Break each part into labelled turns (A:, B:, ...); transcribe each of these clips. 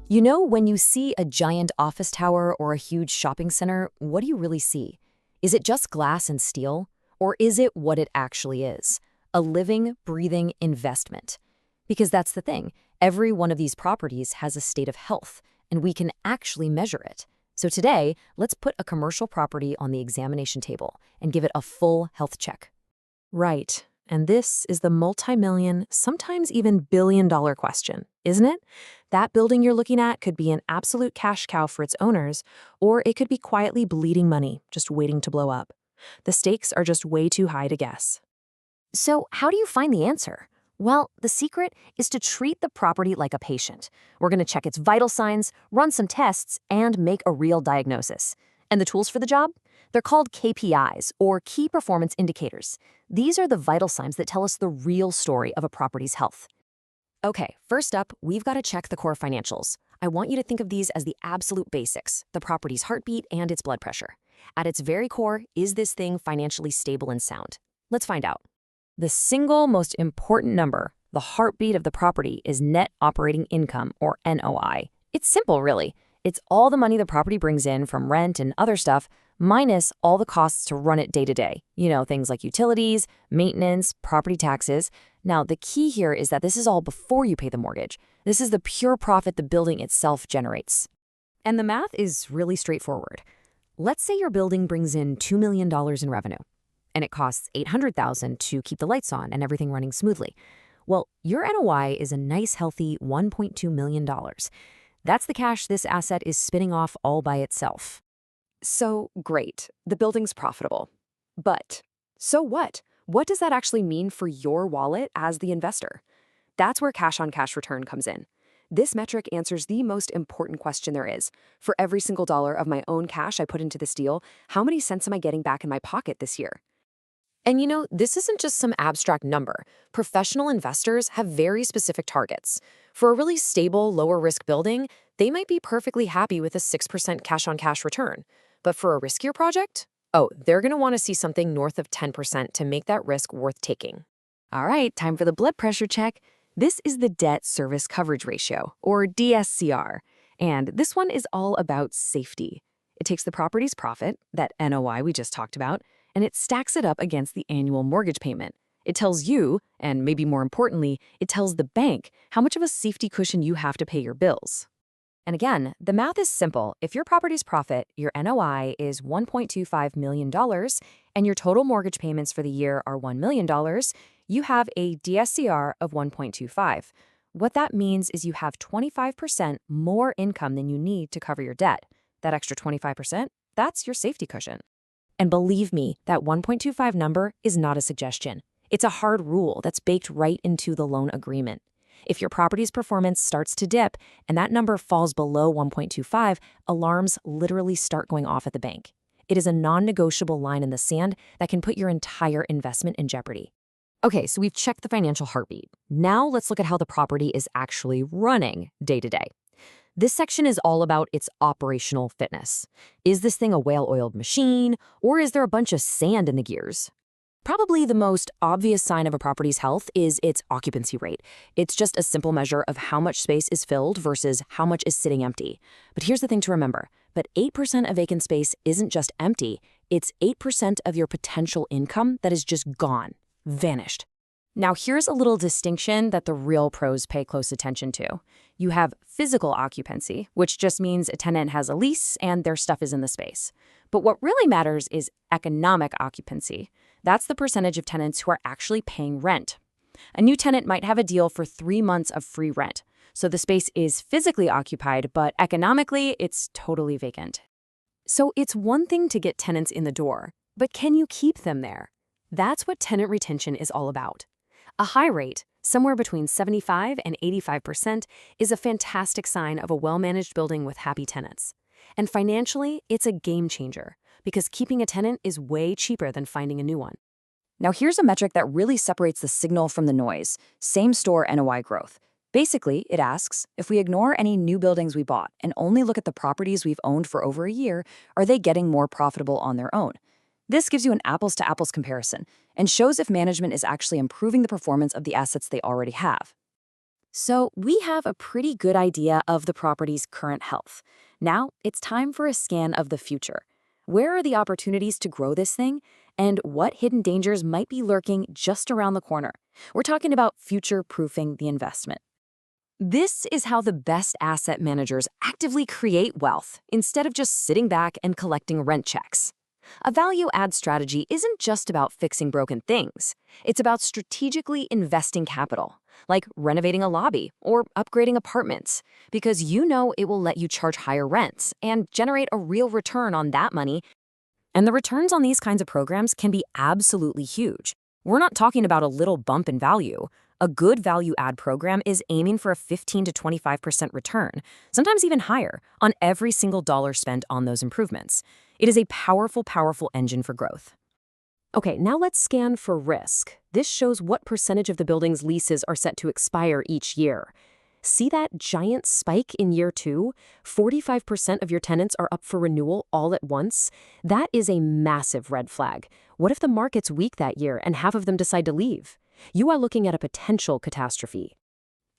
A: You know, when you see a giant office tower or a huge shopping center, what do you really see? Is it just glass and steel? Or is it what it actually is? A living, breathing investment. Because that's the thing. Every one of these properties has a state of health, and we can actually measure it. So today, let's put a commercial property on the examination table and give it a full health check.
B: Right. And this is the multi-million, sometimes even billion-dollar question, isn't it? That building you're looking at could be an absolute cash cow for its owners, or it could be quietly bleeding money, just waiting to blow up. The stakes are just way too high to guess.
A: So, how do you find the answer? Well, the secret is to treat the property like a patient. We're going to check its vital signs, run some tests, and make a real diagnosis. And the tools for the job? They're called KPIs, or Key Performance Indicators. These are the vital signs that tell us the real story of a property's health. Okay, first up, we've got to check the core financials. I want you to think of these as the absolute basics, the property's heartbeat and its blood pressure. At its very core, is this thing financially stable and sound? Let's find out. The single most important number, the heartbeat of the property, is net operating income, or NOI. It's simple, really. It's all the money the property brings in from rent and other stuff, minus all the costs to run it day to day. You know, things like utilities, maintenance, property taxes. Now, the key here is that this is all before you pay the mortgage. This is the pure profit the building itself generates. And the math is really straightforward. Let's say your building brings in $2 million in revenue, and it costs $800,000 to keep the lights on and everything running smoothly. Well, your NOI is a nice, healthy $1.2 million. That's the cash this asset is spinning off all by itself.
C: So, great, the building's profitable. But, so what? What does that actually mean for your wallet as the investor? That's where cash-on-cash return comes in. This metric answers the most important question there is. For every single dollar of my own cash I put into this deal, how many cents am I getting back in my pocket this year?
A: And you know, this isn't just some abstract number. Professional investors have very specific targets. For a really stable, lower-risk building, they might be perfectly happy with a 6% cash-on-cash return. But for a riskier project, oh, they're going to want to see something north of 10% to make that risk worth taking. All right, time for the blood pressure check. This is the debt service coverage ratio, or DSCR. And this one is all about safety. It takes the property's profit, that NOI we just talked about, and it stacks it up against the annual mortgage payment. It tells you, and maybe more importantly, it tells the bank how much of a safety cushion you have to pay your bills. And again, the math is simple. If your property's profit, your NOI, is $1.25 million, and your total mortgage payments for the year are $1 million, you have a DSCR of 1.25. What that means is you have 25% more income than you need to cover your debt. That extra 25%, that's your safety cushion. And believe me, that 1.25 number is not a suggestion. It's a hard rule that's baked right into the loan agreement. If your property's performance starts to dip and that number falls below 1.25, alarms literally start going off at the bank. It is a non-negotiable line in the sand that can put your entire investment in jeopardy. Okay, so we've checked the financial heartbeat. Now let's look at how the property is actually running day to day. This section is all about its operational fitness. Is this thing a well-oiled machine, or is there a bunch of sand in the gears? Probably the most obvious sign of a property's health is its occupancy rate. It's just a simple measure of how much space is filled versus how much is sitting empty. But here's the thing to remember. But 8% of vacant space isn't just empty. It's 8% of your potential income that is just gone, vanished. Now, here's a little distinction that the real pros pay close attention to. You have physical occupancy, which just means a tenant has a lease and their stuff is in the space. But what really matters is economic occupancy. That's the percentage of tenants who are actually paying rent. A new tenant might have a deal for 3 months of free rent. So the space is physically occupied, but economically, it's totally vacant. So it's one thing to get tenants in the door, but can you keep them there? That's what tenant retention is all about. A high rate, somewhere between 75 and 85%, is a fantastic sign of a well-managed building with happy tenants. And financially, it's a game changer, because keeping a tenant is way cheaper than finding a new one.
D: Now here's a metric that really separates the signal from the noise: same-store NOI growth. Basically, it asks, if we ignore any new buildings we bought and only look at the properties we've owned for over a year, are they getting more profitable on their own? This gives you an apples-to-apples comparison and shows if management is actually improving the performance of the assets they already have. So we have a pretty good idea of the property's current health. Now it's time for a scan of the future. Where are the opportunities to grow this thing? And what hidden dangers might be lurking just around the corner? We're talking about future-proofing the investment. This is how the best asset managers actively create wealth instead of just sitting back and collecting rent checks. A value-add strategy isn't just about fixing broken things. It's about strategically investing capital, like renovating a lobby or upgrading apartments, because you know it will let you charge higher rents and generate a real return on that money. And the returns on these kinds of programs can be absolutely huge. We're not talking about a little bump in value. A good value-add program is aiming for a 15 to 25% return, sometimes even higher, on every single dollar spent on those improvements. It is a powerful, powerful engine for growth.
C: Okay, now let's scan for risk. This shows what percentage of the building's leases are set to expire each year. See that giant spike in year 2? 45% of your tenants are up for renewal all at once? That is a massive red flag. What if the market's weak that year and half of them decide to leave? You are looking at a potential catastrophe.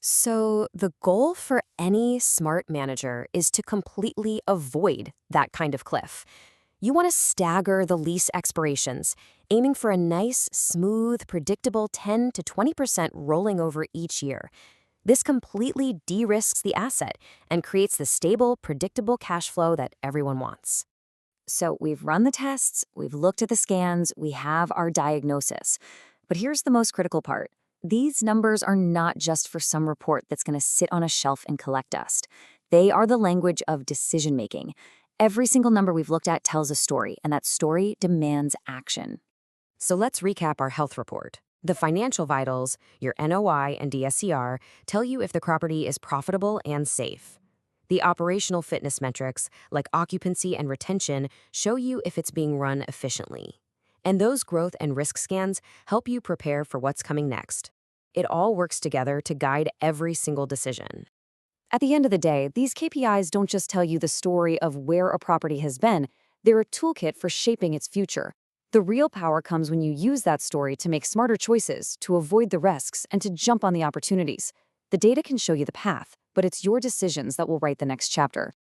A: So the goal for any smart manager is to completely avoid that kind of cliff. You want to stagger the lease expirations, aiming for a nice, smooth, predictable 10 to 20% rolling over each year. This completely de-risks the asset and creates the stable, predictable cash flow that everyone wants.
D: So we've run the tests, we've looked at the scans, we have our diagnosis. But here's the most critical part. These numbers are not just for some report that's going to sit on a shelf and collect dust. They are the language of decision-making. Every single number we've looked at tells a story, and that story demands action.
A: So let's recap our health report. The financial vitals, your NOI and DSCR, tell you if the property is profitable and safe. The operational fitness metrics, like occupancy and retention, show you if it's being run efficiently. And those growth and risk scans help you prepare for what's coming next. It all works together to guide every single decision.
D: At the end of the day, these KPIs don't just tell you the story of where a property has been, they're a toolkit for shaping its future. The real power comes when you use that story to make smarter choices, to avoid the risks, and to jump on the opportunities. The data can show you the path, but it's your decisions that will write the next chapter.